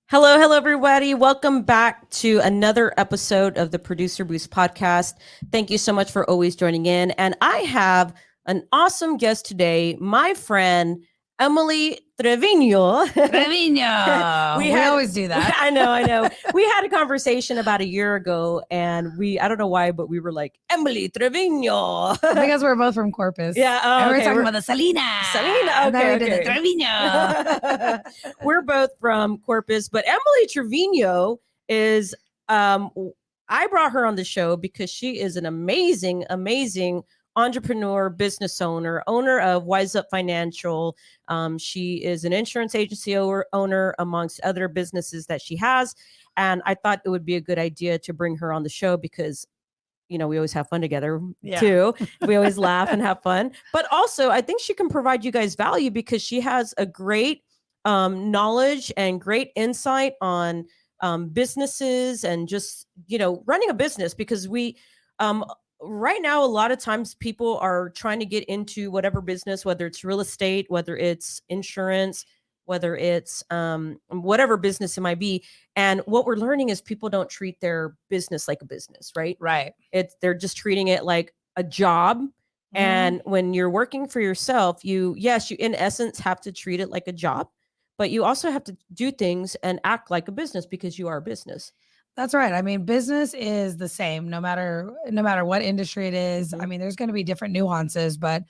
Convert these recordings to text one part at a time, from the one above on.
Hello, everybody. Welcome back to another episode of the Producer Boost podcast. Thank you so much for always joining in. And I have an awesome guest today, my friend, Emily Trevino. Trevino. We always do that. I know. We had a conversation about a year ago, and I don't know why, but we were like, Emily Trevino. Because we're both from Corpus. Yeah. And we're talking about the Salina. Salina. Okay. And then we did the Trevino. We're both from Corpus, but Emily Trevino is, I brought her on the show because she is an amazing entrepreneur, business owner of Wise Up Financial. She is an insurance agency owner amongst other businesses that she has. And I thought it would be a good idea to bring her on the show because, we always have fun together too. We always laugh and have fun. But also, I think she can provide you guys value because she has a great knowledge and great insight on businesses and just, running a business because right now, a lot of times people are trying to get into whatever business, whether it's real estate, whether it's insurance, whether it's whatever business it might be. And what we're learning is people don't treat their business like a business, right? Right. They're just treating it like a job. And when you're working for yourself, you in essence have to treat it like a job, but you also have to do things and act like a business because you are a business. That's right. I mean, business is the same no matter what industry it is. I mean, there's going to be different nuances, but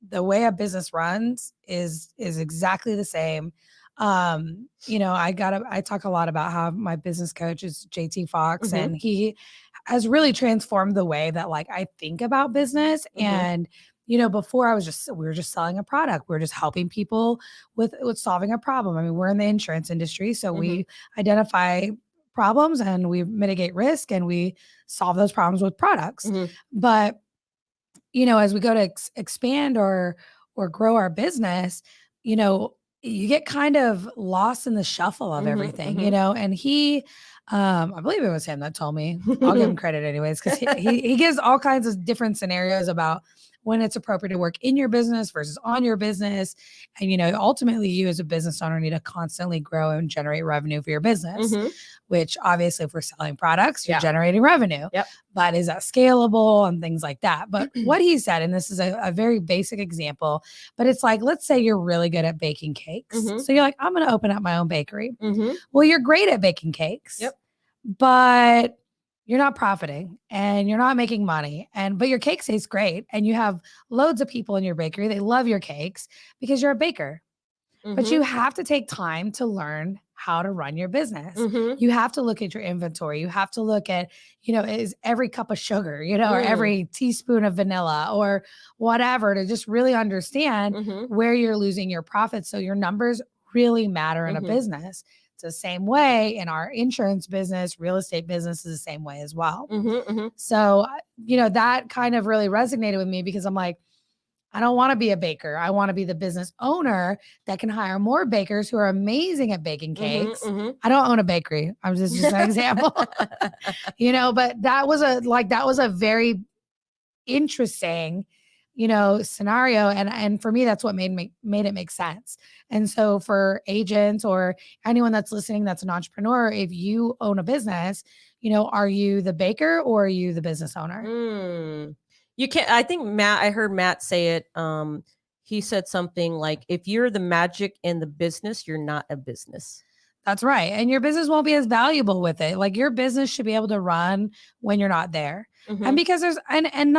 the way a business runs is exactly the same. I talk a lot about how my business coach is JT Fox, and he has really transformed the way that I think about business. And before we were just selling a product. We were just helping people with solving a problem. I mean, we're in the insurance industry, so we identify problems and we mitigate risk and we solve those problems with products. But as we go to expand or grow our business, you get kind of lost in the shuffle of everything, and he, I believe it was him that told me. I'll give him credit anyways, because he gives all kinds of different scenarios about when it's appropriate to work in your business versus on your business. And, ultimately you as a business owner need to constantly grow and generate revenue for your business, which obviously if we're selling products, you're generating revenue, but is that scalable and things like that. But what he said, and this is a very basic example, but it's like, let's say you're really good at baking cakes. So you're like, I'm going to open up my own bakery. Well, you're great at baking cakes, but you're not profiting and you're not making money, but your cake tastes great. And you have loads of people in your bakery. They love your cakes because you're a baker, but you have to take time to learn how to run your business. You have to look at your inventory. You have to look at, is every cup of sugar, or every teaspoon of vanilla or whatever, to just really understand where you're losing your profits. So your numbers really matter in a business. It's the same way in our insurance business, real estate business is the same way as well. So, that kind of really resonated with me because I'm like, I don't want to be a baker. I want to be the business owner that can hire more bakers who are amazing at baking cakes. I don't own a bakery. I'm just an example, but that was a very interesting scenario. And for me, that's what made it make sense. And so for agents or anyone that's listening, that's an entrepreneur, if you own a business, are you the baker or are you the business owner? You can't, I think I heard Matt say it. He said something like, if you're the magic in the business, you're not a business. That's right. And your business won't be as valuable with it. Like your business should be able to run when you're not there. And because there's, and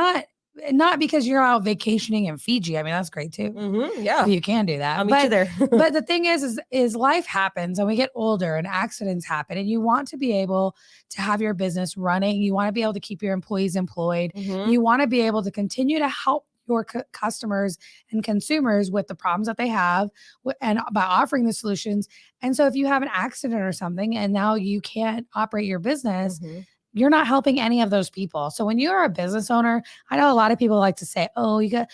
not because you're out vacationing in Fiji. I mean, that's great too. Yeah. You can do that. I'll meet you there. But the thing is life happens and we get older and accidents happen, and you want to be able to have your business running. You want to be able to keep your employees employed. You want to be able to continue to help your customers and consumers with the problems that they have and by offering the solutions. And so if you have an accident or something and now you can't operate your business, you're not helping any of those people. So when you're a business owner, I know a lot of people like to say, oh, you got,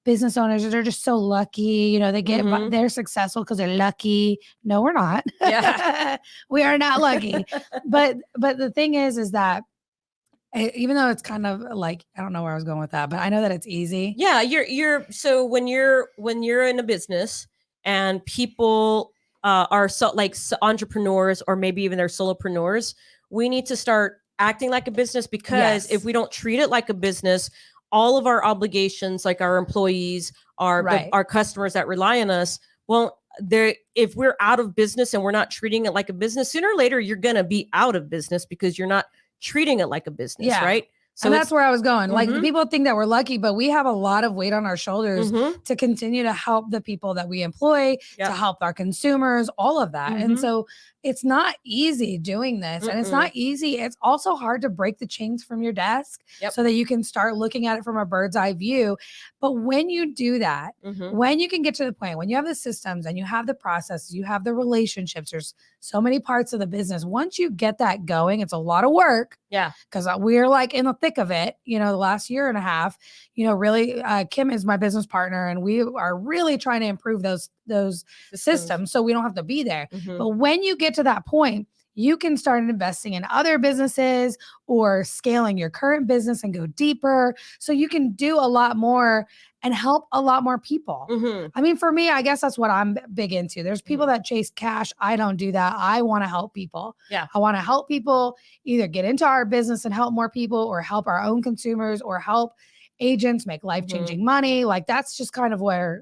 business owners, they're just so lucky, they get, they're successful because they're lucky. No, we're not. Yeah. We are not lucky. But the thing is that even though it's kind of like, I don't know where I was going with that, but I know that it's easy. Yeah. So when you're in a business and people entrepreneurs, or maybe even they're solopreneurs, we need to start acting like a business, because Yes. if we don't treat it like a business, all of our obligations, like our employees, Right. our customers that rely on us, won't there if we're out of business and we're not treating it like a business, sooner or later you're going to be out of business because you're not treating it like a business, Yeah. right? So that's where I was going. Like, Mhm. people think that we're lucky, but we have a lot of weight on our shoulders Mhm. to continue to help the people that we employ, Yep. to help our consumers, all of that. And Mhm. so it's not easy doing this. And it's not easy. It's also hard to break the chains from your desk Yep. so that you can start looking at it from a bird's eye view. But when you do that, when you can get to the point, when you have the systems and you have the processes, you have the relationships, there's so many parts of the business. Once you get that going, it's a lot of work. Yeah. Because we're like in the thick of it, the last year and a half, really, Kim is my business partner, and we are really trying to improve those systems so we don't have to be there. But when you get to that point, you can start investing in other businesses or scaling your current business and go deeper. So you can do a lot more and help a lot more people. I mean, for me, I guess that's what I'm big into. There's people that chase cash. I don't do that. I want to help people. Yeah. I want to help people either get into our business and help more people, or help our own consumers, or help agents make life-changing money. Like, that's just kind of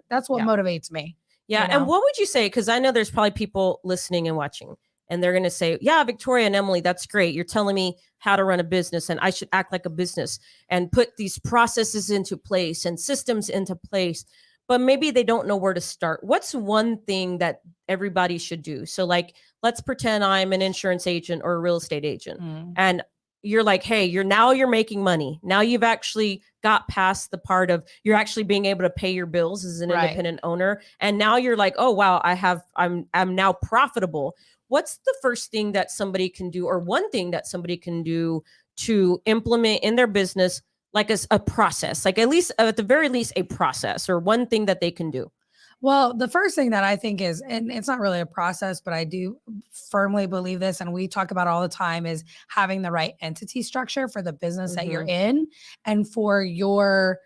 that's what motivates me. Yeah. And what would you say? Because I know there's probably people listening and watching, and they're going to say, yeah, Victoria and Emily, that's great. You're telling me how to run a business, and I should act like a business and put these processes into place and systems into place. But maybe they don't know where to start. What's one thing that everybody should do? So, like, let's pretend I'm an insurance agent or a real estate agent, and you're like, hey, you're making money. Now you've actually got past the part of you're actually being able to pay your bills as an independent owner. And now you're like, oh, wow, I'm now profitable. What's the first thing that somebody can do, or one thing that somebody can do to implement in their business, like a process, like at the very least, a process, or one thing that they can do? Well, the first thing that I think is, and it's not really a process, but I do firmly believe this, and we talk about all the time, is having the right entity structure for the business that you're in and for your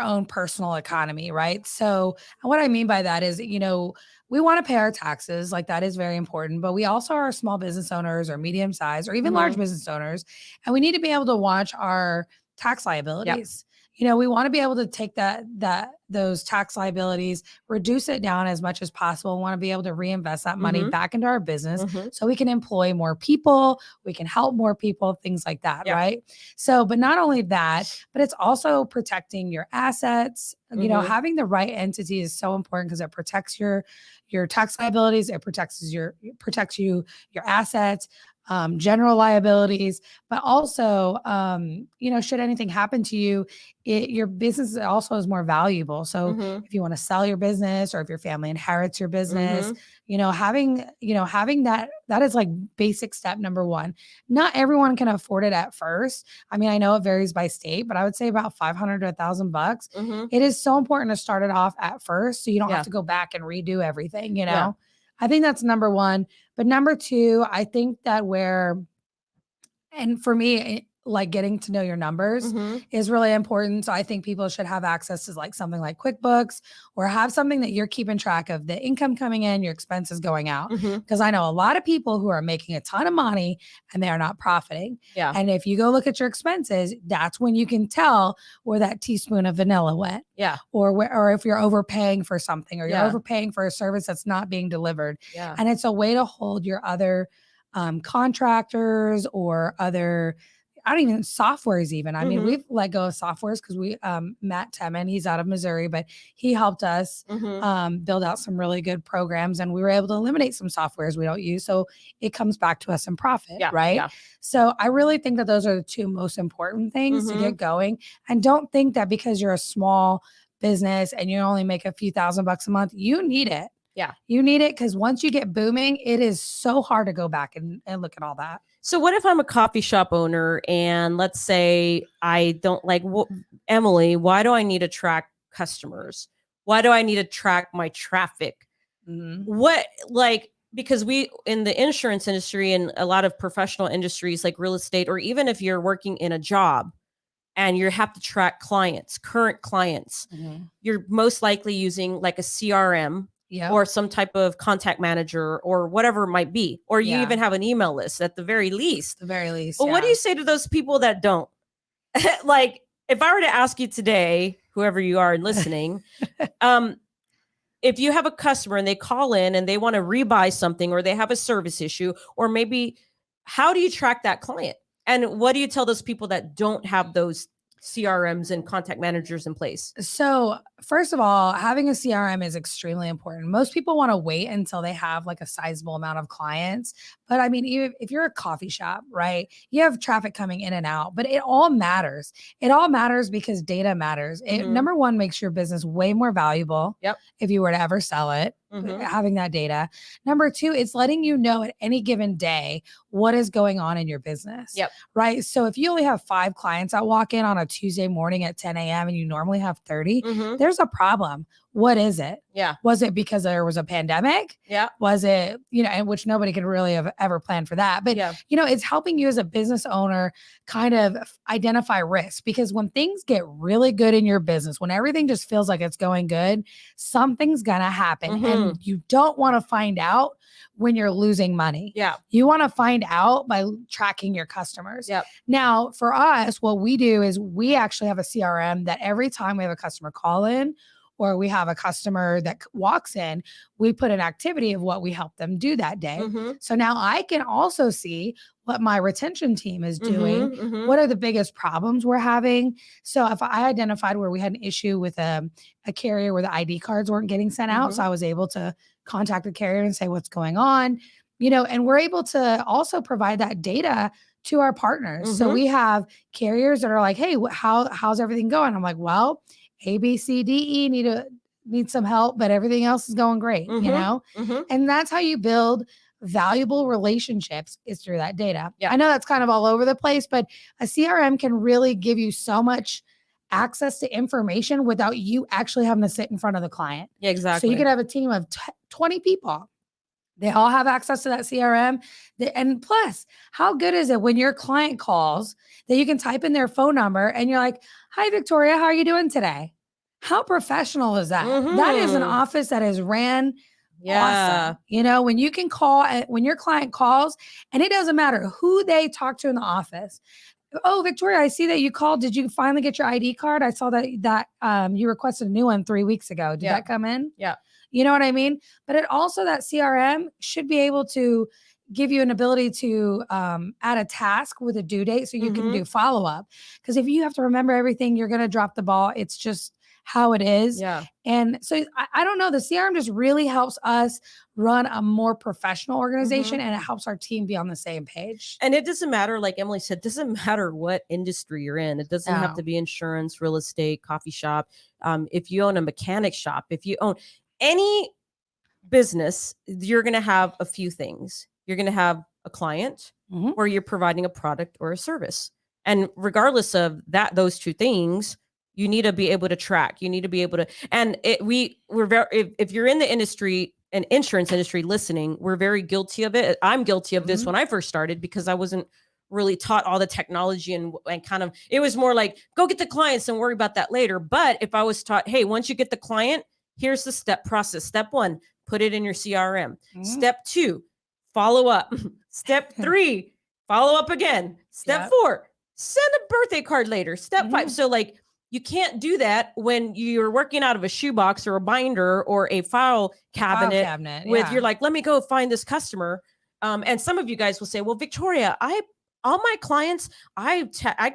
own personal economy, right? So what I mean by that is, we want to pay our taxes, like that is very important, but we also are small business owners or medium size or even large business owners, and we need to be able to watch our tax liabilities. We want to be able to take those tax liabilities, reduce it down as much as possible. We want to be able to reinvest that money back into our business so we can employ more people, we can help more people, things like that, right? So, but not only that, but it's also protecting your assets. Having the right entity is so important because it protects your tax liabilities, it protects your assets, general liabilities, but also, should anything happen to you, your business also is more valuable. So if you want to sell your business, or if your family inherits your business, having that is like basic step number one. Not everyone can afford it at first. I mean, I know it varies by state, but I would say about $500 to $1,000. It is so important to start it off at first, so you don't have to go back and redo everything. I think that's number one. But number two, I think that and for me, like, getting to know your numbers is really important. So I think people should have access to like something like QuickBooks, or have something that you're keeping track of the income coming in, your expenses going out. Because I know a lot of people who are making a ton of money and they are not profiting. Yeah. And if you go look at your expenses, that's when you can tell where that teaspoon of vanilla went. Yeah. Or if you're overpaying for something, or you're overpaying for a service that's not being delivered. Yeah. And it's a way to hold your other contractors or other, I don't even, softwares even. I mean, we've let go of softwares because we, Matt Temin, he's out of Missouri, but he helped us build out some really good programs, and we were able to eliminate some softwares we don't use. So it comes back to us in profit, right? Yeah. So I really think that those are the two most important things to get going. And don't think that because you're a small business and you only make a few $1,000s a month, you need it. Yeah. You need it, because once you get booming, it is so hard to go back and look at all that. So what if I'm a coffee shop owner, and let's say I don't Emily, why do I need to track customers? Why do I need to track my traffic? Because we, in the insurance industry and a lot of professional industries like real estate, or even if you're working in a job and you have to track clients, current clients, you're most likely using like a CRM Yeah. or some type of contact manager or whatever it might be, or you Yeah. even have an email list at the very least. The very least. Well, what do you say to those people that don't? Like, if I were to ask you today, whoever you are listening, if you have a customer and they call in and they want to rebuy something, or they have a service issue, or maybe, how do you track that client? And what do you tell those people that don't have those CRMs and contact managers in place? So, first of all, having a CRM is extremely important. Most people want to wait until they have like a sizable amount of clients. But I mean, even if you're a coffee shop, right, you have traffic coming in and out, but it all matters. It all matters because data matters. It, number one, makes your business way more valuable. Yep. If you were to ever sell it, having that data. Number two, it's letting you know at any given day what is going on in your business. Yep. Right. So if you only have 5 clients that walk in on a Tuesday morning at 10 a.m. and you normally have 30, there's a problem. What is it? Yeah. Was it because there was a pandemic? Yeah. Was it, and which nobody could really have ever planned for that. But, it's helping you as a business owner kind of identify risks, because when things get really good in your business, when everything just feels like it's going good, something's going to happen. And you don't want to find out when you're losing money. Yeah. You want to find out by tracking your customers. Yep. Now, for us, what we do is we actually have a CRM that every time we have a customer call in, or we have a customer that walks in, we put an activity of what we help them do that day. So now I can also see what my retention team is doing. What are the biggest problems we're having? So if I identified where we had an issue with a carrier where the ID cards weren't getting sent out, so I was able to contact the carrier and say what's going on, and we're able to also provide that data to our partners. So we have carriers that are like, hey, how's everything going? I'm like, well, A, B, C, D, E need some help, but everything else is going great, And that's how you build valuable relationships, is through that data. Yeah. I know that's kind of all over the place, but a CRM can really give you so much access to information without you actually having to sit in front of the client. Yeah, exactly. So you could have a team of 20 people. They all have access to that CRM. And plus, how good is it when your client calls that you can type in their phone number and you're like, hi, Victoria, how are you doing today? How professional is that? That is an office that is ran awesome. When you can call, when your client calls, and it doesn't matter who they talk to in the office. Oh, Victoria, I see that you called. Did you finally get your ID card? I saw that you requested a new one 3 weeks ago. Did that come in? Yeah. You know what I mean? But it also, that CRM should be able to give you an ability to add a task with a due date so you can do follow-up. Because if you have to remember everything, you're going to drop the ball. It's just how it is. Yeah. And so I don't know. The CRM just really helps us run a more professional organization, and it helps our team be on the same page. And it doesn't matter, like Emily said, it doesn't matter what industry you're in. It doesn't have to be insurance, real estate, coffee shop. If you own a mechanic shop, if you own any business, you're going to have a few things. You're going to have a client where you're providing a product or a service. And regardless of those two things, you need to be able to track. You need to be able to, and we're very, if you're in the industry and insurance industry listening, we're very guilty of it. I'm guilty of this when I first started, because I wasn't really taught all the technology and kind of, it was more like, go get the clients and worry about that later. But if I was taught, hey, once you get the client, here's the process. Step 1, put it in your CRM. Step 2, follow up. Step 3, follow up again. Step 4, send a birthday card later. Step 5. So like, you can't do that when you're working out of a shoebox or a binder or a file cabinet with, you're like, let me go find this customer. And some of you guys will say, well, Victoria, all my clients, I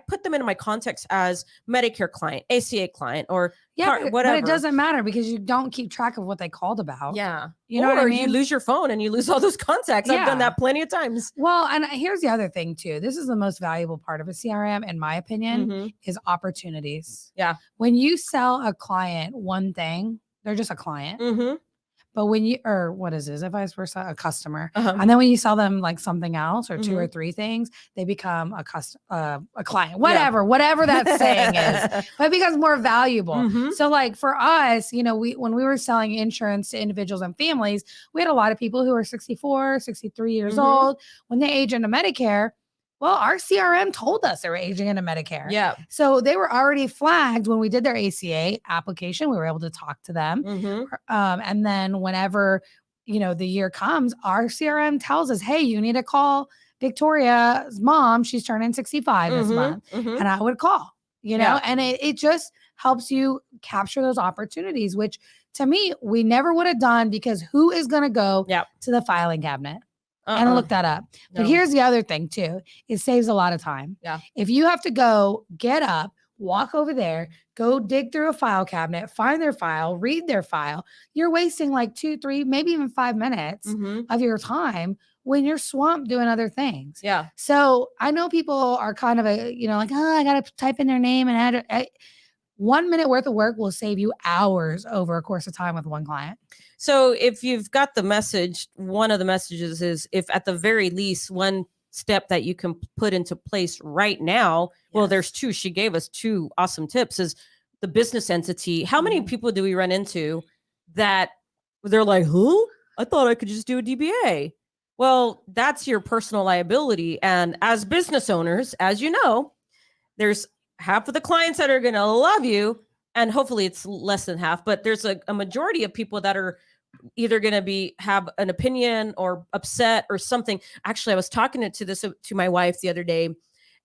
put them into my contacts as Medicare client, ACA client, or whatever. But it doesn't matter because you don't keep track of what they called about. Yeah. You know what I mean? You lose your phone and you lose all those contacts. I've done that plenty of times. Well, and here's the other thing too. This is the most valuable part of a CRM, in my opinion, is opportunities. Yeah. When you sell a client one thing, they're just a client. But when you, or what is this, if vice versa, a customer, and then when you sell them like something else or 2 or 3 things, they become a client, whatever that saying is, but it becomes more valuable. So like for us, when we were selling insurance to individuals and families, we had a lot of people who are 64, 63 years old. When they age into Medicare, Well, our CRM told us they were aging into Medicare. Yeah. So they were already flagged when we did their ACA application. We were able to talk to them. And then whenever, the year comes, our CRM tells us, hey, you need to call Victoria's mom. She's turning 65 this month. And I would call, and it just helps you capture those opportunities, which to me, we never would have done, because who is going to go to the filing cabinet? And look that up. But here's the other thing too. It saves a lot of time. Yeah. If you have to go get up, walk over there, go dig through a file cabinet, find their file, read their file, you're wasting like 2, 3, maybe even 5 minutes of your time when you're swamped doing other things. Yeah. So I know people are kind of like, oh, I got to type in their name and add 1 minute worth of work will save you hours over a course of time with one client. So if you've got the message, one of the messages is, if at the very least one step that you can put into place right now, well, there's 2. She gave us 2 awesome tips, is the business entity. How many people do we run into that they're like, who? I thought I could just do a DBA. Well, that's your personal liability. And as business owners, as you know, there's half of the clients that are going to love you, and hopefully it's less than half, but there's a majority of people that are either going to have an opinion or upset or something. Actually, I was talking to my wife the other day,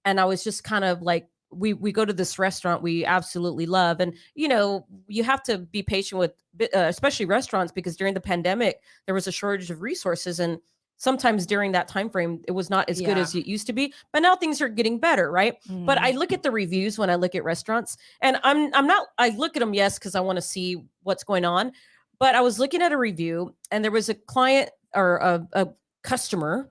and I was just kind of like, we go to this restaurant we absolutely love, and you have to be patient with especially restaurants, because during the pandemic there was a shortage of resources, and sometimes during that time frame it was not as good as it used to be, but now things are getting better, right? But I look at the reviews when I look at restaurants, and I look at them, yes, because I want to see what's going on. But I was looking at a review, and there was a client or a customer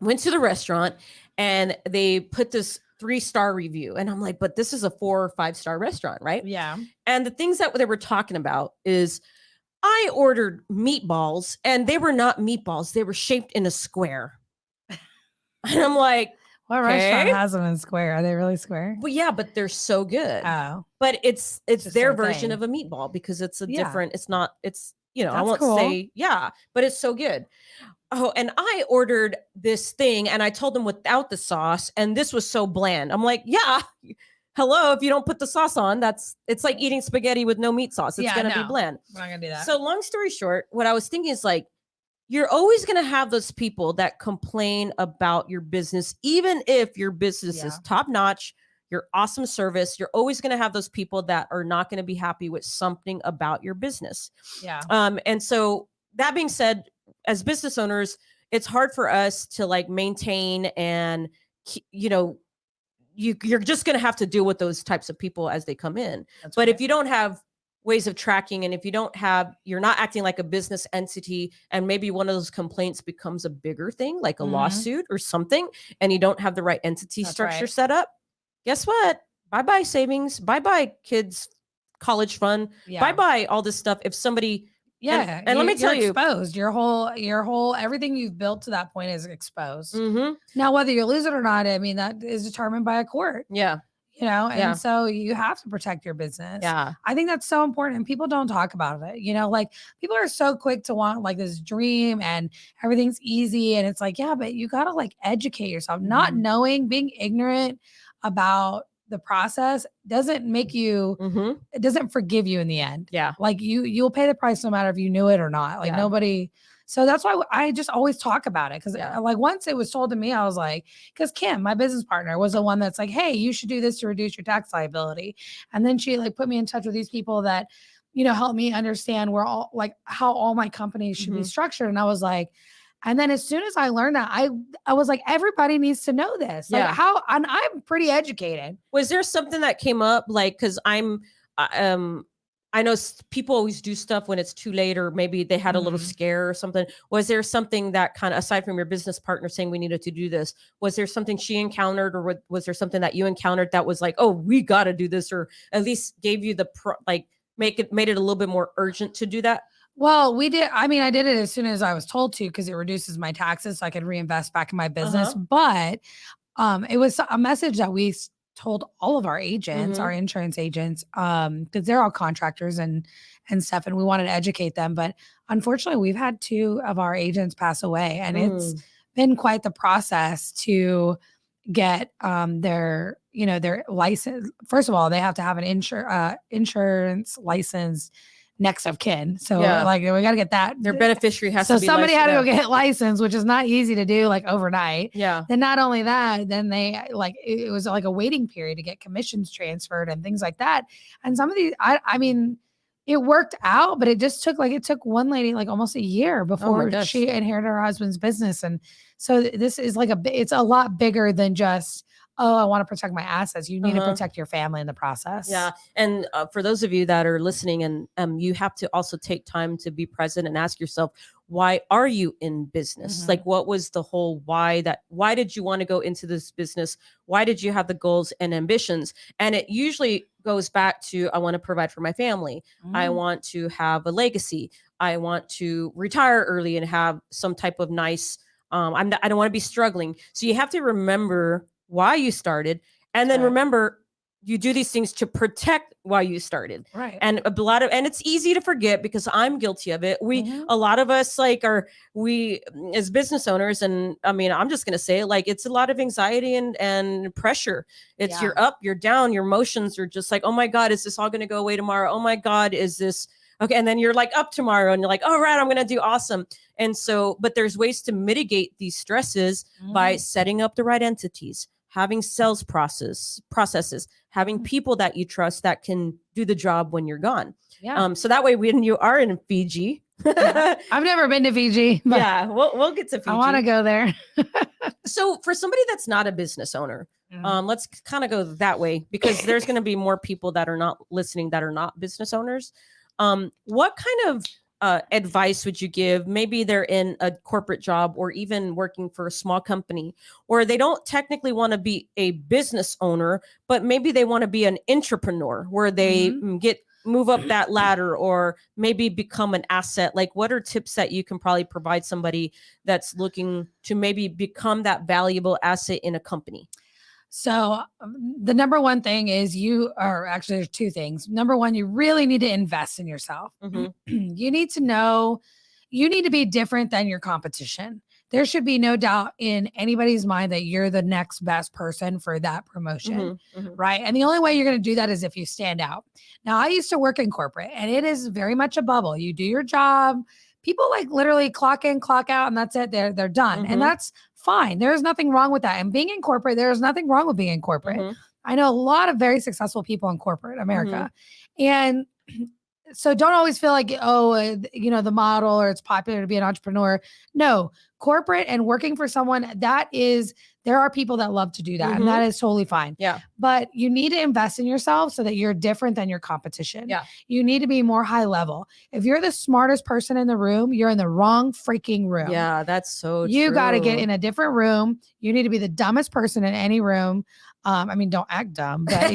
went to the restaurant, and they put this 3-star review, and I'm like, but this is a 4 or 5-star restaurant, right? Yeah. And the things that they were talking about is, I ordered meatballs, and they were not meatballs. They were shaped in a square. And I'm like, what restaurant has them in square? Are they really square? Well, yeah, but they're so good. Oh. But it's their version of a meatball, because it's different. It's not, I won't say, but it's so good. Oh, and I ordered this thing, and I told them without the sauce, and this was so bland. I'm like, hello, if you don't put the sauce on, it's like eating spaghetti with no meat sauce. It's going to be bland. We're not going to do that. So long story short, what I was thinking is, like, you're always going to have those people that complain about your business, even if your business is top notch, your awesome service. You're always going to have those people that are not going to be happy with something about your business. Yeah. And so that being said, as business owners, it's hard for us to like maintain, and you're just going to have to deal with those types of people as they come in. But if you don't have ways of tracking, and if you're not acting like a business entity, and maybe one of those complaints becomes a bigger thing, like a lawsuit or something, and you don't have the right entity structure set up, guess what? Bye-bye savings, bye-bye kids' college fund, bye-bye all this stuff. If somebody and let me tell you, exposed. Your whole everything you've built to that point is exposed. Now, whether you lose it or not, I mean, that is determined by a court. And so you have to protect your business. I think that's so important, and people don't talk about it. Like, people are so quick to want like this dream and everything's easy, and it's like, but you got to like educate yourself. Not knowing, being ignorant about the process doesn't make you, it doesn't forgive you in the end. Like, you'll pay the price no matter if you knew it or not. Like, nobody. So that's why I just always talk about it. Cause like, once it was told to me, I was like, cause Kim, my business partner, was the one that's like, hey, you should do this to reduce your tax liability. And then she like put me in touch with these people that, help me understand where all, like, how all my companies should be structured. And I was like, and then as soon as I learned that, I was like, everybody needs to know this. Like, and I'm pretty educated. Was there something that came up? Like, cause I know people always do stuff when it's too late, or maybe they had a little scare or something. Was there something that kind of, aside from your business partner saying we needed to do this, was there something she encountered, or was there something that you encountered that was like, oh, we got to do this, or at least gave you made it a little bit more urgent to do that? Well, we did. I mean, I did it as soon as I was told to, because it reduces my taxes so I could reinvest back in my business. But it was a message that we told all of our agents, our insurance agents, because they're all contractors and stuff, and we wanted to educate them. But unfortunately, we've had 2 of our agents pass away, and it's been quite the process to get their license. First of all, they have to have an insurance license next of kin. So like we got to get that. Their beneficiary has so to be somebody had to go licensed. get licensed, which is not easy to do like overnight. Yeah. Then not only that, then they like it was like a waiting period to get commissions transferred and things like that. And some of these, I mean, it worked out, but it took one lady like almost a year before she inherited her husband's business. And so this is like it's a lot bigger than just, oh, I want to protect my assets. You need to protect your family in the process. Yeah. And for those of you that are listening, and you have to also take time to be present and ask yourself, why are you in business? Like, what was the whole why did you want to go into this business? Why did you have the goals and ambitions? And it usually goes back to, I want to provide for my family. I want to have a legacy. I want to retire early and have some type of nice, I don't want to be struggling. So you have to remember why you started, and then remember you do these things to protect why you started. Right. And and it's easy to forget because I'm guilty of it. A lot of us we as business owners, and I mean, I'm just going to say it, like, it's a lot of anxiety and pressure. It's you're up, you're down, your emotions are just like, oh my God, is this all going to go away tomorrow? Oh my God, is this okay? And then you're like up tomorrow and you're like, all right, I'm going to do awesome. And so, but there's ways to mitigate these stresses by setting up the right entities, having sales processes, having people that you trust that can do the job when you're gone. Yeah. So that way, when you are in Fiji, I've never been to Fiji. But yeah, we'll get to Fiji. I want to go there. So for somebody that's not a business owner, let's kind of go that way, because there's going to be more people that are not listening that are not business owners. What kind of advice would you give? Maybe they're in a corporate job or even working for a small company, or they don't technically want to be a business owner, but maybe they want to be an entrepreneur where they move up that ladder or maybe become an asset. Like, what are tips that you can probably provide somebody that's looking to maybe become that valuable asset in a company? So the number one thing is there's two things. Number one, you really need to invest in yourself. You need to know, you need to be different than your competition. There should be no doubt in anybody's mind that you're the next best person for that promotion, right? And the only way you're going to do that is if you stand out. Now, I used to work in corporate, and it is very much a bubble. You do your job. People like literally clock in, clock out, and that's it. They're done. And that's fine. There's nothing wrong with that. And being in corporate, there's nothing wrong with being in corporate. I know a lot of very successful people in corporate America. And so don't always feel like, the model or it's popular to be an entrepreneur. No, corporate and working for someone, there are people that love to do that. And that is totally fine. Yeah. But you need to invest in yourself so that you're different than your competition. Yeah. You need to be more high level. If you're the smartest person in the room, you're in the wrong freaking room. Yeah, that's so true. You got to get in a different room. You need to be the dumbest person in any room. I mean, don't act dumb, but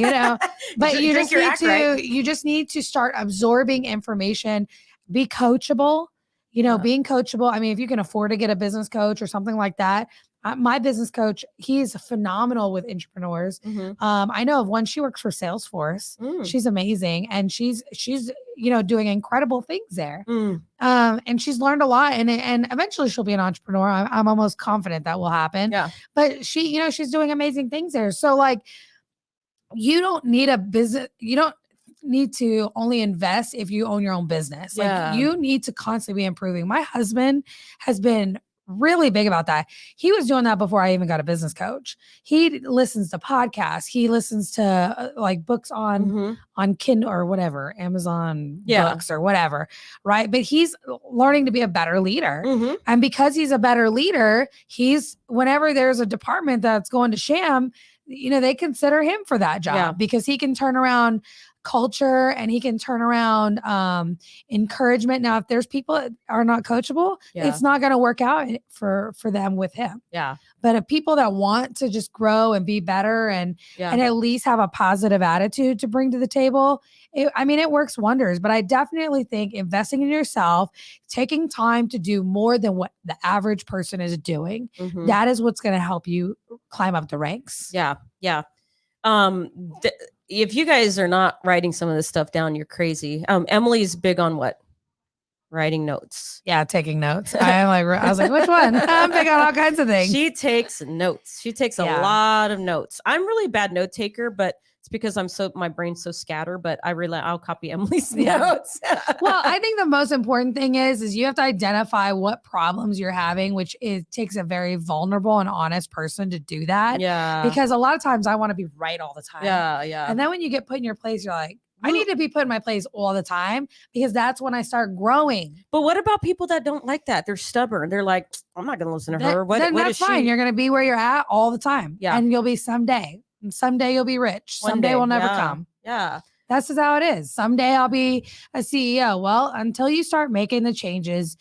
but you just need to start absorbing information, be coachable, being coachable. I mean, if you can afford to get a business coach or something like that, my business coach, he's phenomenal with entrepreneurs. I know of one, she works for Salesforce. She's amazing. And she's doing incredible things there. And she's learned a lot, and eventually she'll be an entrepreneur. I'm almost confident that will happen. Yeah. But she's doing amazing things there. So like, you don't need a business. You don't need to only invest if you own your own business. Like, you need to constantly be improving. My husband has been really big about that. He was doing that before I even got a business coach. He listens to podcasts. He listens to like books on Kindle or whatever, Amazon books or whatever. Right. But he's learning to be a better leader. And because he's a better leader, whenever there's a department that's going to sham, they consider him for that job because he can turn around culture and he can turn around encouragement. Now, if there's people that are not coachable, it's not going to work out for them with him. Yeah. But if people that want to just grow and be better and at least have a positive attitude to bring to the table, it works wonders. But I definitely think investing in yourself, taking time to do more than what the average person is doing, that is what's going to help you climb up the ranks. Yeah. Yeah. If you guys are not writing some of this stuff down, you're crazy. Emily's big on what? writing notes. Yeah, taking notes. I was like, which one? I'm picking all kinds of things. She takes notes. She takes a lot of notes. I'm really a bad note taker, but it's because my brain's so scattered, but I'll copy Emily's notes. Well, I think the most important thing is you have to identify what problems you're having, which takes a very vulnerable and honest person to do that. Yeah. Because a lot of times I want to be right all the time. Yeah. And then when you get put in your place, you're like, I need to be put in my place all the time, because that's when I start growing. But what about people that don't like that? They're stubborn. They're like, I'm not going to listen to her. Then that's fine. You're going to be where you're at all the time. Yeah. And you'll be someday. Someday you'll be rich. Someday will never come. Yeah. That's just how it is. Someday I'll be a CEO. Well, until you start making the changes,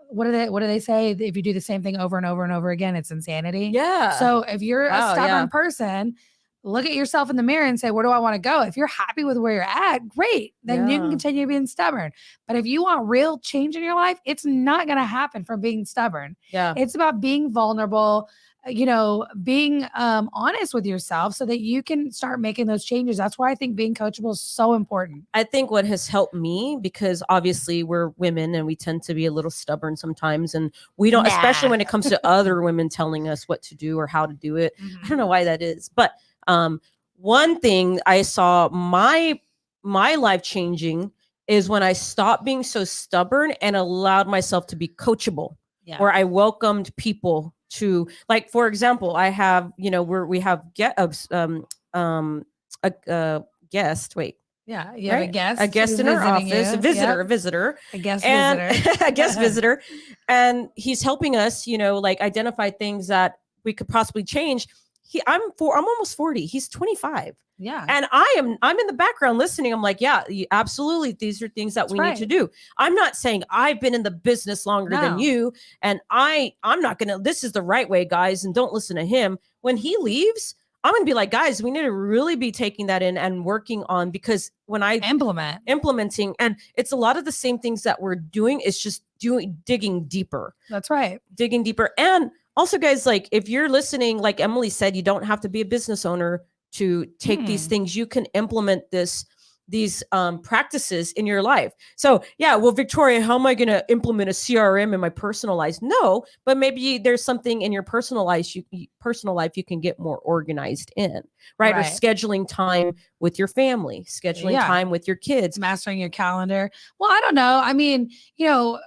what do they say? If you do the same thing over and over and over again, it's insanity. Yeah. So if you're a stubborn person, look at yourself in the mirror and say, where do I want to go? If you're happy with where you're at, great. Then you can continue being stubborn. But if you want real change in your life, it's not going to happen from being stubborn. Yeah. It's about being vulnerable, being honest with yourself so that you can start making those changes. That's why I think being coachable is so important. I think what has helped me, because obviously we're women and we tend to be a little stubborn sometimes, and we don't, especially when it comes to other women telling us what to do or how to do it. I don't know why that is, but one thing I saw my life changing is when I stopped being so stubborn and allowed myself to be coachable, where I welcomed people to, like, for example, I have, we have a guest. Wait. Yeah, you have a guest in our office, a visitor, a guest visitor, a guest visitor, and he's helping us, identify things that we could possibly change. I'm almost 40. He's 25. Yeah. And I'm in the background listening. I'm like, yeah, absolutely. These are things that we need to do. I'm not saying I've been in the business longer than you, and I'm not going to, this is the right way, guys, and don't listen to him. When he leaves, I'm going to be like, guys, we need to really be taking that in and working on, because when I implementing, and it's a lot of the same things that we're doing, it's just digging deeper. That's right. Digging deeper. And also, guys, like, if you're listening, like Emily said, you don't have to be a business owner to take these things. You can implement these practices in your life. So yeah, well, Victoria, how am I going to implement a CRM in my personal life? No, but maybe there's something in your personal life you can get more organized in, right? Or scheduling time with your family, scheduling time with your kids, mastering your calendar. Well, I don't know. I mean,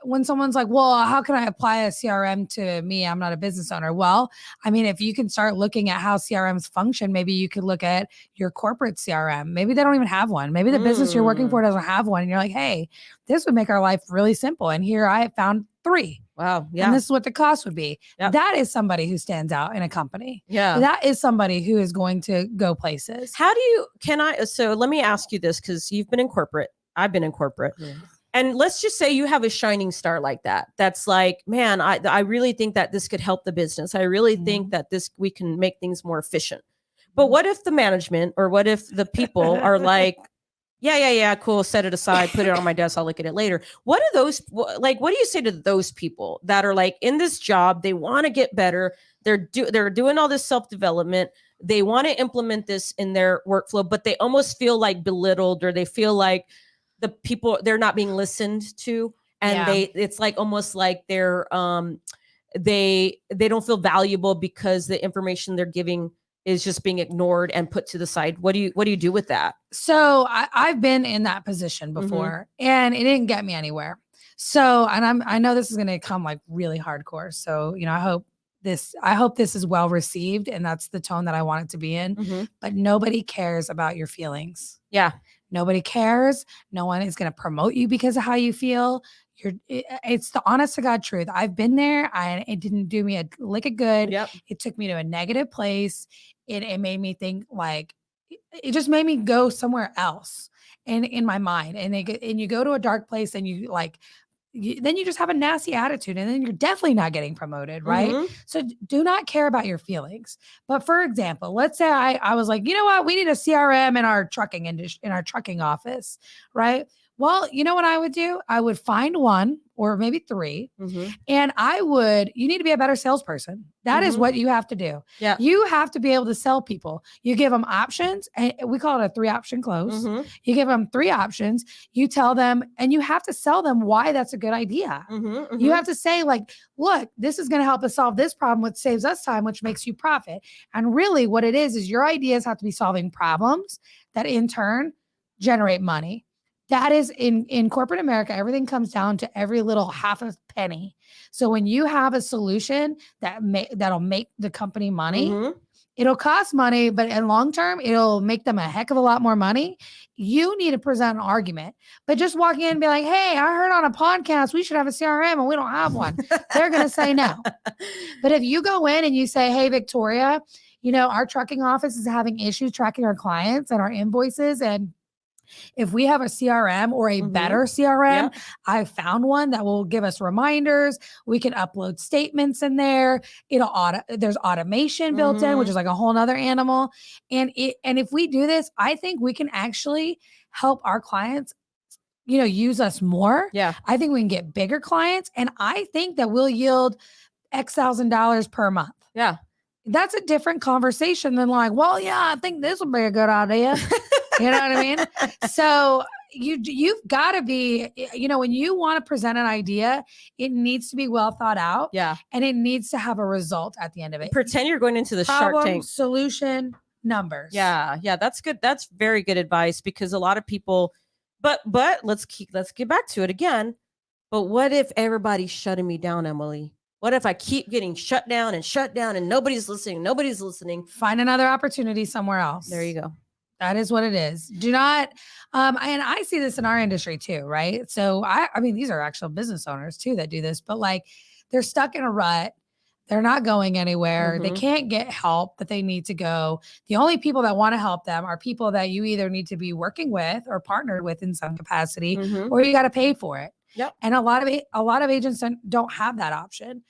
when someone's like, well, how can I apply a CRM to me? I'm not a business owner. Well, I mean, if you can start looking at how CRMs function, maybe you could look at your corporate CRM. Maybe they don't even have one. Maybe the business you're working for doesn't have one. And you're like, hey, this would make our life really simple. And here I found 3. Wow. Yeah. And this is what the cost would be. Yep. That is somebody who stands out in a company. Yeah. That is somebody who is going to go places. So let me ask you this, because you've been in corporate. I've been in corporate. Yeah. And let's just say you have a shining star like that. That's like, man, I really think that this could help the business. I really think that we can make things more efficient. But what if the management, or what if the people are like, yeah, cool, set it aside, put it on my desk, I'll look at it later. What do you say to those people that are like in this job, they want to get better, they're doing all this self-development, they want to implement this in their workflow, but they almost feel like belittled, or they feel like the people, they're not being listened to, and it's like almost like they're they don't feel valuable because the information they're giving is just being ignored and put to the side. What do you do with that? So I've been in that position before, and it didn't get me anywhere. So, and I know this is going to come like really hardcore. So, I hope this is well received, and that's the tone that I want it to be in. But nobody cares about your feelings. Yeah. Nobody cares. No one is going to promote you because of how you feel. It's the honest to God truth. I've been there, and it didn't do me a lick of good. Yep. It took me to a negative place. It made me think, like, it just made me go somewhere else, and in my mind, and you go to a dark place, and you like, then you just have a nasty attitude, and then you're definitely not getting promoted, right? So do not care about your feelings. But for example, let's say I was like, you know what, we need a CRM in our trucking office, right? Well, you know what I would do? I would find one or maybe 3. And you need to be a better salesperson. That is what you have to do. Yeah. You have to be able to sell people. You give them options, and we call it a 3-option close. You give them 3 options. You tell them, and you have to sell them why that's a good idea. You have to say, like, look, this is going to help us solve this problem, which saves us time, which makes you profit. And really what it is your ideas have to be solving problems that in turn generate money. That is in corporate America, everything comes down to every little half a penny. So when you have a solution that'll make the company money, it'll cost money, but in long term, it'll make them a heck of a lot more money. You need to present an argument, but just walking in and be like, hey, I heard on a podcast, we should have a CRM and we don't have one. They're going to say no. But if you go in and you say, hey, Victoria, our trucking office is having issues tracking our clients and our invoices, and if we have a CRM or a better CRM, I found one that will give us reminders. We can upload statements in there. There's automation built in, which is like a whole nother animal. And if we do this, I think we can actually help our clients, use us more. Yeah. I think we can get bigger clients. And I think that we'll yield X $1,000s per month. Yeah. That's a different conversation than like, well, yeah, I think this will be a good idea. You know what I mean? So you've got to be, when you want to present an idea, it needs to be well thought out. Yeah. And it needs to have a result at the end of it. Pretend you're going into the Problem, Shark Tank. Solution, numbers. Yeah. Yeah. That's good. That's very good advice, because a lot of people, but let's get back to it again. But what if everybody's shutting me down, Emily? What if I keep getting shut down and nobody's listening? Find another opportunity somewhere else. There you go. That is what it is. Do not, and I see this in our industry too, right? So I mean, these are actual business owners too that do this, but like they're stuck in a rut. They're not going anywhere. They can't get help that they need to go. The only people that want to help them are people that you either need to be working with or partnered with in some capacity, or you got to pay for it. Yep. And a lot of agents don't have that option,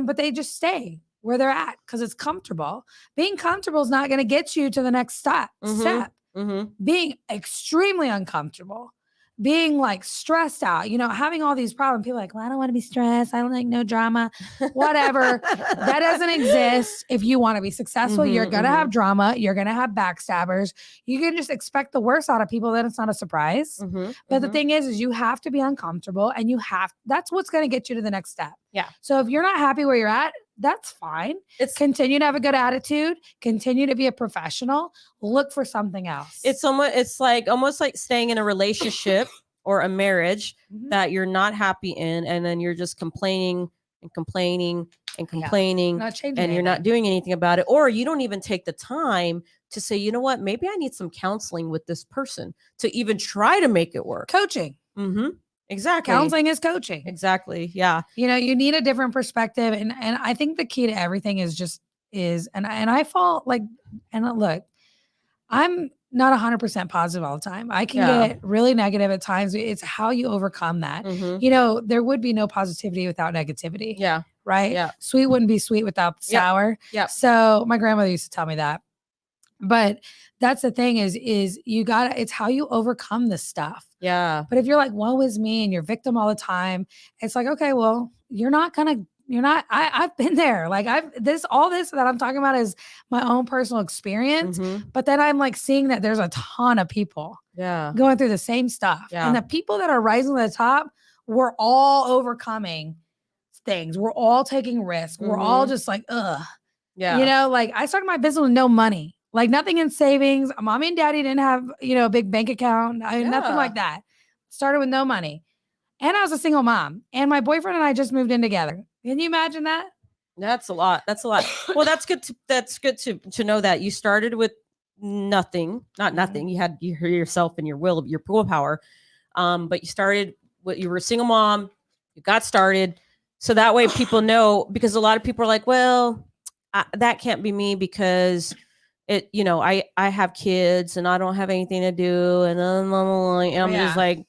but they just stay where they're at because it's comfortable. Being comfortable is not going to get you to the next step. Being extremely uncomfortable, being like stressed out, having all these problems. People are like, well, I don't want to be stressed. I don't like no drama, whatever. That doesn't exist. If you want to be successful, you're going to have drama. You're going to have backstabbers. You can just expect the worst out of people. Then it's not a surprise. But the thing is you have to be uncomfortable, and that's what's going to get you to the next step. Yeah. So if you're not happy where you're at, that's fine. Continue to have a good attitude. Continue to be a professional. Look for something else. It's almost like staying in a relationship or a marriage that you're not happy in, and then you're just complaining and complaining and complaining, and you're not doing anything about it, or you don't even take the time to say, you know what, maybe I need some counseling with this person to even try to make it work. Coaching. Exactly. Counseling is coaching. Exactly. Yeah. You need a different perspective. And I think the key to everything is I fall like, and look, I'm not 100% positive all the time. I can get really negative at times. It's how you overcome that. There would be no positivity without negativity. Yeah. Right. Yeah. Sweet wouldn't be sweet without sour. Yeah. So my grandmother used to tell me that. But that's the thing is it's how you overcome this stuff. Yeah. But if you're like, woe is me, and you're victim all the time, it's like, okay, well, I've been there. Like all this that I'm talking about is my own personal experience. But then I'm like seeing that there's a ton of people going through the same stuff. Yeah. And the people that are rising to the top, we're all overcoming things. We're all taking risks. We're all just like, ugh. Yeah. Like I started my business with no money. Like nothing in savings. Mommy and daddy didn't have, a big bank account. Nothing like that. Started with no money. And I was a single mom. And my boyfriend and I just moved in together. Can you imagine that? That's a lot. Well, that's good to know that you started with nothing, not nothing. You had yourself and your willpower. But you were a single mom, you got started. So that way people know, because a lot of people are like, well, that can't be me because I have kids and I don't have anything to do. And I'm just like,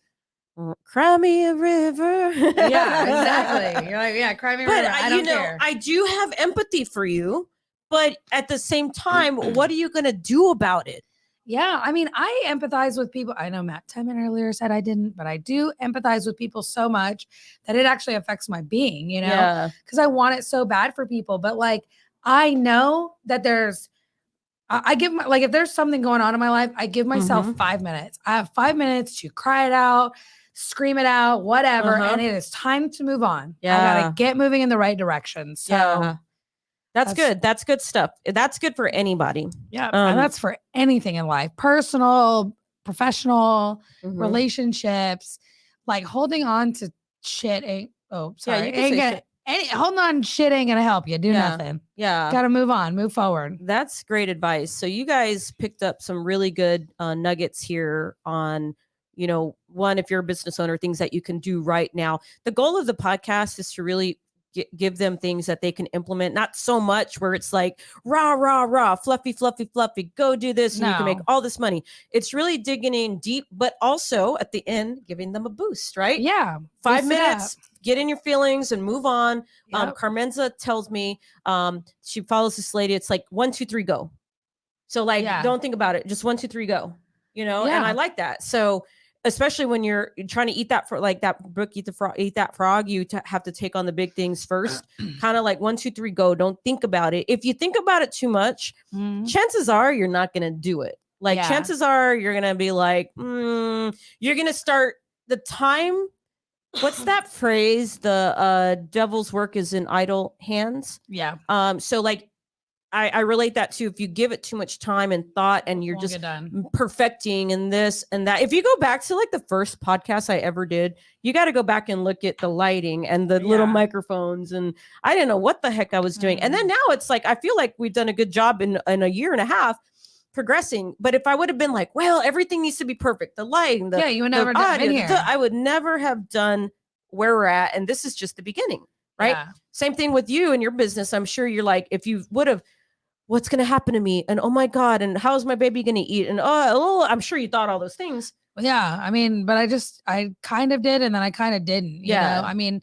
cry me a river. Yeah, exactly. You're like, yeah, cry me a river. I don't care. I do have empathy for you, but at the same time, what are you going to do about it? Yeah. I mean, I empathize with people. I know Matt Temin earlier said I didn't, but I do empathize with people so much that it actually affects my being, Yeah. because I want it so bad for people. But like, I know that I give my, like, if there's something going on in my life, I give myself 5 minutes. I have 5 minutes to cry it out, scream it out, whatever. And it is time to move on. I got Yeah. to get moving in the right direction. So Yeah. That's good. That's good stuff. That's good for anybody. yeah. And that's for anything in life, personal, professional, relationships, like holding on to shit ain't, Yeah, you can say shit. Holding on to shit ain't gonna help you do nothing. Yeah. Gotta move on, move forward. That's great advice. So you guys picked up some really good nuggets here on, one, if you're a business owner, things that you can do right now. The goal of the podcast is to really give them things that they can implement, not so much where it's like rah, rah, rah, fluffy, fluffy, fluffy, go do this and you can make all this money. It's really digging in deep, but also at the end, giving them a boost, right? Yeah. 5 minutes, get in your feelings and move on. Yep. Carmenza tells me she follows this lady. It's like 1, 2, 3, go. So like, don't think about it. Just 1, 2, 3, go. And I like that. So especially when you're trying to eat that for like that book, eat that frog, you have to take on the big things first. Kind of like 1, 2, 3, go. Don't think about it. If you think about it too much, chances are you're not going to do it. Like chances are you're going to be like, you're going to start the time. What's that phrase? The devil's work is in idle hands. Yeah. So like, I relate that to if you give it too much time and thought and you're just perfecting and this and that. If you go back to like the first podcast I ever did, you got to go back and look at the lighting and the little microphones. And I didn't know what the heck I was doing. And then now it's like, I feel like we've done a good job in a year and a half progressing. But if I would have been like, well, everything needs to be perfect, the lighting, you would never been here. I would never have done where we're at. And this is just the beginning, right? Yeah. Same thing with you and your business. I'm sure you're like, if you would have, what's going to happen to me? And oh my God. And how's my baby going to eat? And I'm sure you thought all those things. Yeah. I mean, but I kind of did. And then I kind of didn't, you know? I mean,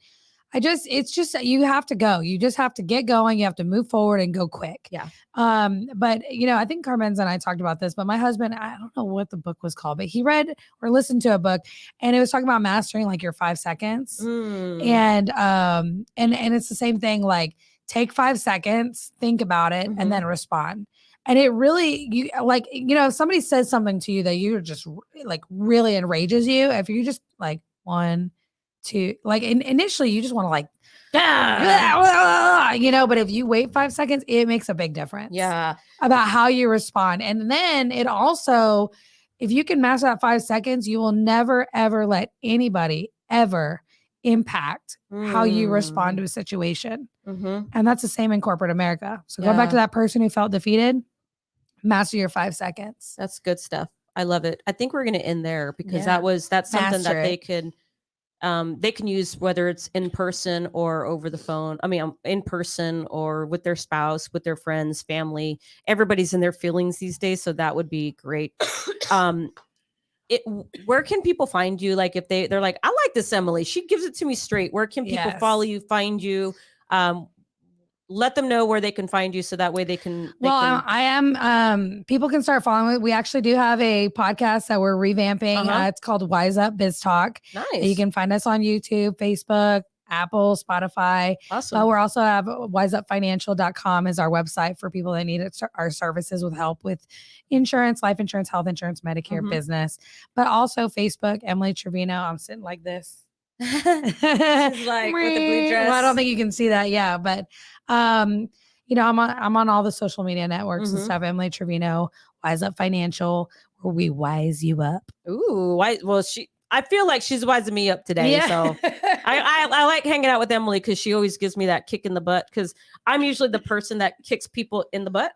it's just that you have to go. You just have to get going. You have to move forward and go quick. Yeah. But I think Carmenza and I talked about this, but my husband, I don't know what the book was called, but he read or listened to a book and it was talking about mastering like your 5 seconds. And it's the same thing. Like take 5 seconds, think about it, and then respond. And it really, if somebody says something to you that you're just like really enrages you, if you just like 1, 2, like initially you just want to like, but if you wait 5 seconds, it makes a big difference. Yeah. About how you respond. And then it also, if you can master that 5 seconds, you will never, ever let anybody ever impact how you respond to a situation. And that's the same in corporate America. So go back to that person who felt defeated, master your 5 seconds. That's good stuff. I love it. I think we're going to end there because that's something that they can use, whether it's in person or over the phone. I mean, in person or with their spouse, with their friends, family. Everybody's in their feelings these days. So that would be great. Where can people find you? Like if they're like, I like this Emily, she gives it to me straight. Where can people follow you, find you? Let them know where they can find you so that way they can. I am, people can start following it. We actually do have a podcast that we're revamping. It's called Wise Up Biz Talk. Nice. You can find us on YouTube, Facebook, Apple, Spotify. Awesome. We're also have wiseupfinancial.com is our website for people that need our services with help with insurance, life insurance, health insurance, Medicare, business, but also Facebook, Emily Trevino. I'm sitting like this. She's like with the blue dress. Well, I don't think you can see that. Yeah. But, I'm on all the social media networks and stuff. Emily Trevino, Wise Up Financial, where we wise you up. Ooh, well, I feel like she's wising me up today. Yeah. So I like hanging out with Emily because she always gives me that kick in the butt because I'm usually the person that kicks people in the butt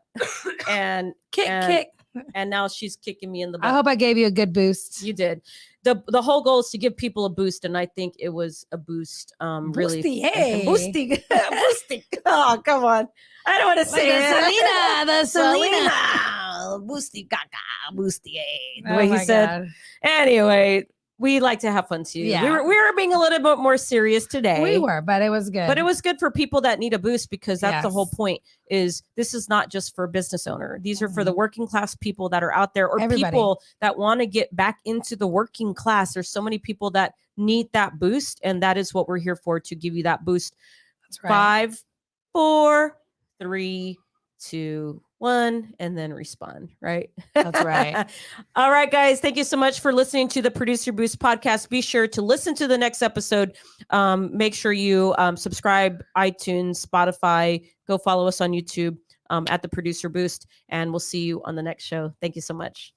and kick. And now she's kicking me in the butt. I hope I gave you a good boost. You did. The whole goal is to give people a boost. And I think it was a boost. Really. Boosty. Boosty. Oh, come on. I don't want to say it. The Selena. Boosty gaga. Boosty. The way he said. God. Anyway, we like to have fun too. Yeah. We were being a little bit more serious today. We were, but it was good. But it was good for people that need a boost, because that's the whole Yes. point. Is this is not just for business owner. These are for the working class people that are out there, or Everybody. people that want to get back into the working class. There's so many people that need that boost, and that is what we're here for, to give you that boost. That's right. 5, 4, 3, 2, 1, and then respond. Right. That's right. All right, guys. Thank you so much for listening to the Producer Boost podcast. Be sure to listen to the next episode. Make sure you subscribe, iTunes, Spotify. Go follow us on YouTube at the Producer Boost, and we'll see you on the next show. Thank you so much.